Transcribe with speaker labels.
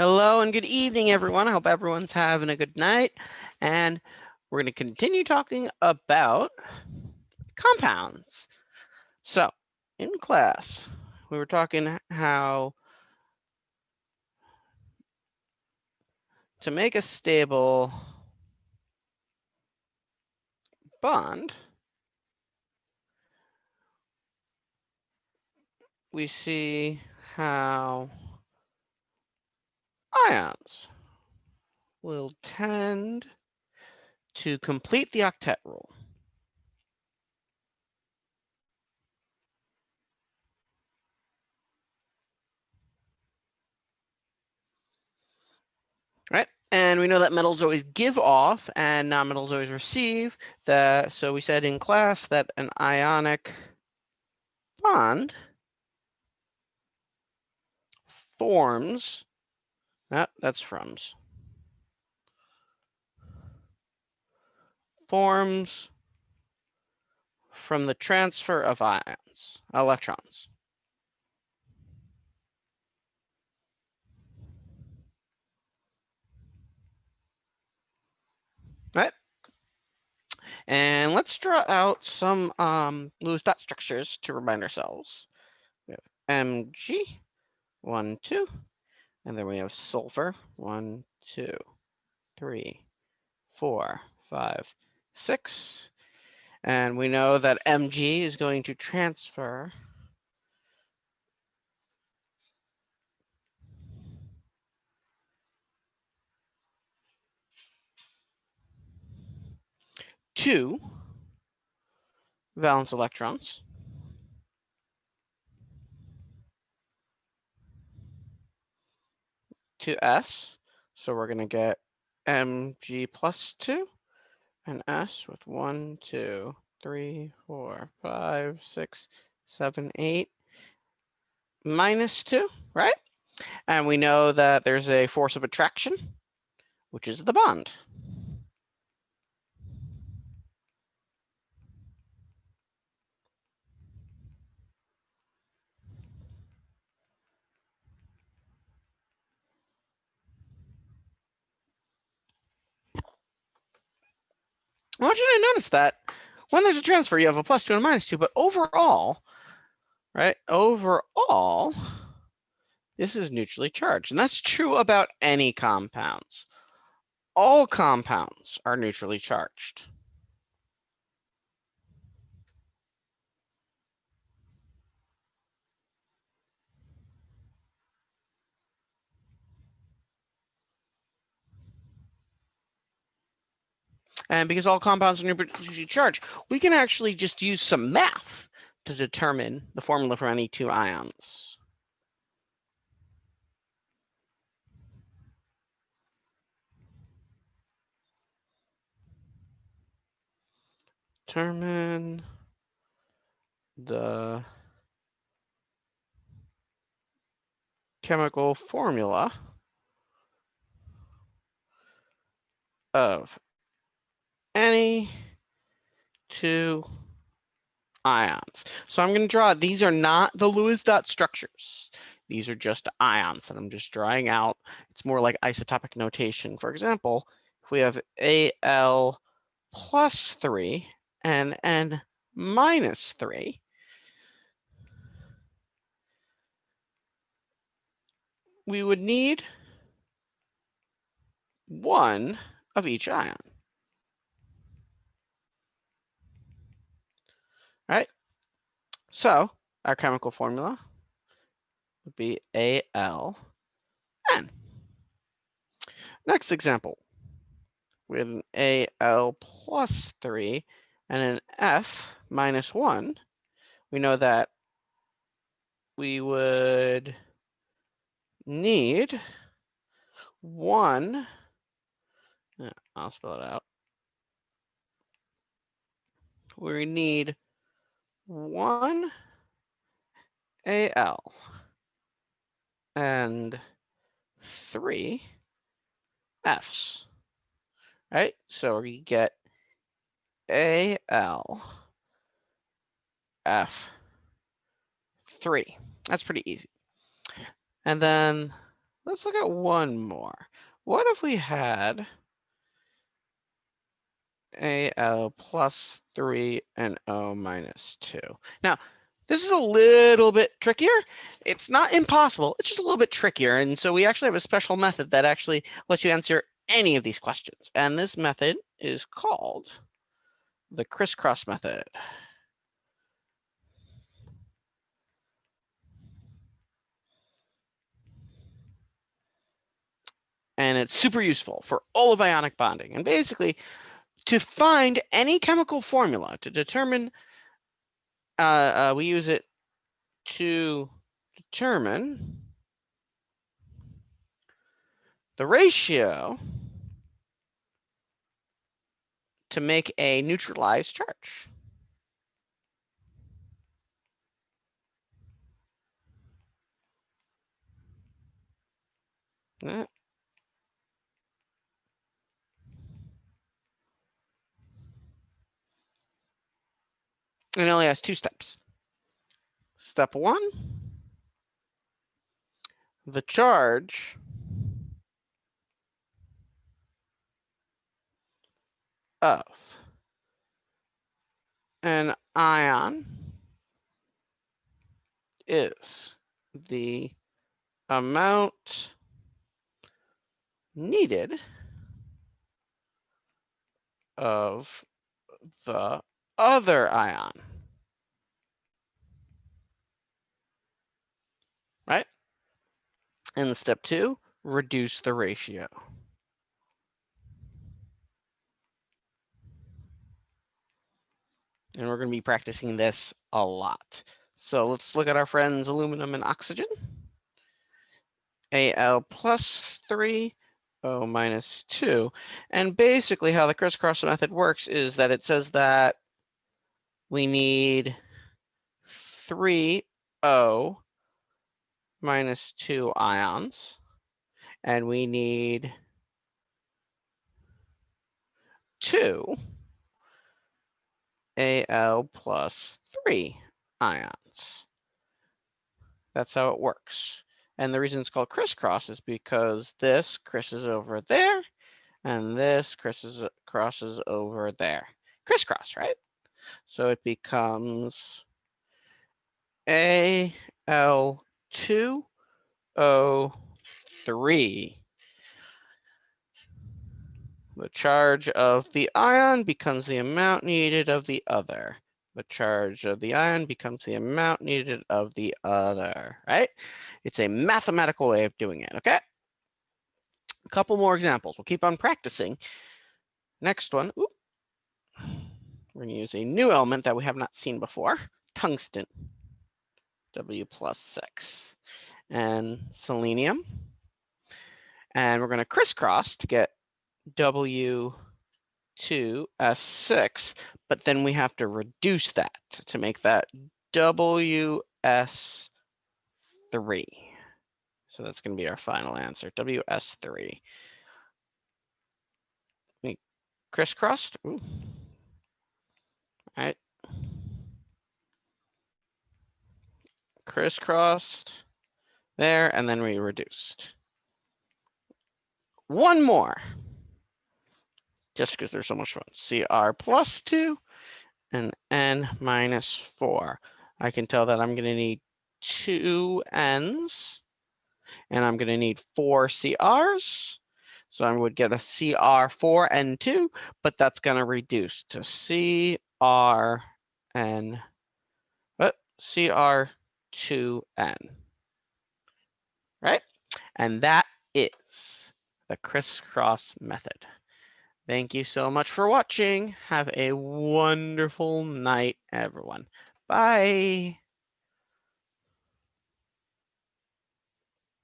Speaker 1: Hello and good evening, everyone. I hope everyone's having a good night. And we're going to continue talking about compounds. So, in class, we were talking how to make a stable bond, we see how ions will tend to complete the octet rule. Right? And we know that metals always give off and nonmetals always receive. So we said in class that an ionic bond forms, that's From's, forms from the transfer of electrons. Right? And let's draw out some Lewis dot structures to remind ourselves. We have Mg, 1, 2, and then we have sulfur, 1, 2, 3, 4, 5, 6. And we know that Mg is going to transfer two valence electrons to S. So we're going to get Mg plus 2 and S with 1, 2, 3, 4, 5, 6, 7, 8 minus 2, right? And we know that there's a force of attraction, which is the bond. I want you to notice that when there's a transfer, you have a plus 2 and a minus 2, but overall, right, overall, this is neutrally charged. And that's true about any compounds. All compounds are neutrally charged. And because all compounds are neutrally charged, we can actually just use some math to determine the formula for any two ions. Determine the chemical formula of any two ions. So I'm going to draw, these are not the Lewis dot structures. These are just ions that I'm just drawing out. It's more like isotopic notation. For example, if we have Al plus 3 and N minus 3, we would need one of each ion. Right? So our chemical formula would be AlN. Next example, we have an Al plus 3 and an F minus 1. We know that we would need one, I'll spell it out. We need one Al and 3 Fs, right? So we get Al F3. That's pretty easy. And then let's look at one more. What if we had Al plus 3 and O minus 2? Now, this is a little bit trickier. It's not impossible. It's just a little bit trickier. And so we actually have a special method that actually lets you answer any of these questions. And this method is called the crisscross method. And it's super useful for all of ionic bonding. And basically, to find any chemical formula to determine, we use it to determine the ratio to make a neutralized charge. It only has 2 steps. Step 1, the charge of an ion is the amount needed of the other ion, right? And step 2, reduce the ratio. And we're going to be practicing this a lot. So let's look at our friends aluminum and oxygen. Al plus 3, O minus 2. And basically how the crisscross method works is that it says that we need 3O minus 2 ions, and we need 2 Al plus 3 ions. That's how it works. And the reason it's called crisscross is because this crosses over there, and this crosses over there. Crisscross, right? So it becomes Al2O3. The charge of the ion becomes the amount needed of the other. The charge of the ion becomes the amount needed of the other, right? It's a mathematical way of doing it, okay? A couple more examples. We'll keep on practicing. Next one, we're going to use a new element that we have not seen before, tungsten, W plus 6, and selenium. And we're going to crisscross to get W2S6, but then we have to reduce that to make that WS3. So that's going to be our final answer, WS3. We crisscrossed. All right. Crisscrossed there, and then we reduced. One more, just because they're so much fun. Cr plus 2 and N minus 4. I can tell that I'm going to need 2 N's, and I'm going to need 4 CRs. So I would get a CR4N2, but that's going to reduce to CRN, CR2N, right? And that is the crisscross method. Thank you so much for watching. Have a wonderful night, everyone. Bye.